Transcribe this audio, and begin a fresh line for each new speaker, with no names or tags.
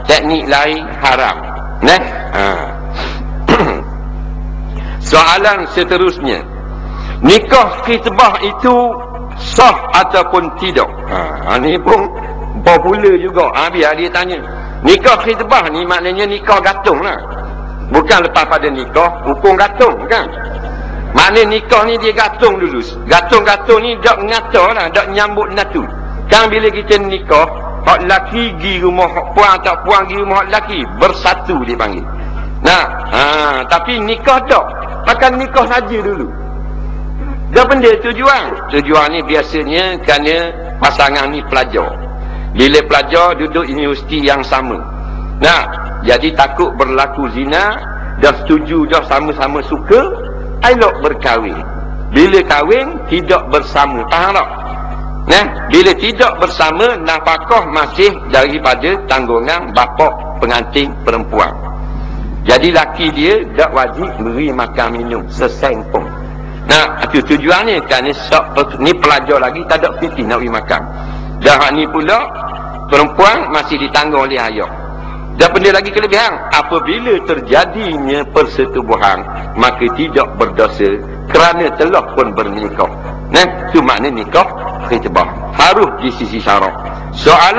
teknik lain haram. Nah, soalan seterusnya, nikah khitbah itu sah ataupun tidak? Ini pun popular juga. Biar dia tanya. Nikah khitbah ni maknanya nikah gantung lah. Bukan lepas pada nikah, hukum gantung kan? Maknanya nikah ni dia gantung dulu. Gantung-gantung ni tak ngata lah, tak nyambut natu. Kan bila kita nikah, hak laki pergi rumah hak puan, tak puan pergi rumah hak laki, bersatu dia panggil. Nah, tapi nikah tak. Makan nikah saja dulu. Dah benda tujuan. Tujuan ni biasanya kerana pasangan ni pelajar. Bila pelajar duduk universiti yang sama. Nah, jadi takut berlaku zina, dah setuju dah sama-sama suka, elok berkahwin. Bila kahwin tidak bersama, faham tak? Nah, bila tidak bersama, nafkah masih daripada tanggungan bapa pengantin perempuan. Jadi laki dia tak wajib beri makan minum sesen pun. Nah, itu tujuannya kerana ni pelajar lagi tak ada piti nak beri makan. Dah ni pula perempuan masih ditanggung oleh ayah. Dan benda lagi kelebihan, apabila terjadinya persetubuhan, maka tidak berdosa kerana telah pun bernikah. Nah, itu makna nikah khitbah. Harus di sisi syarak. Soalan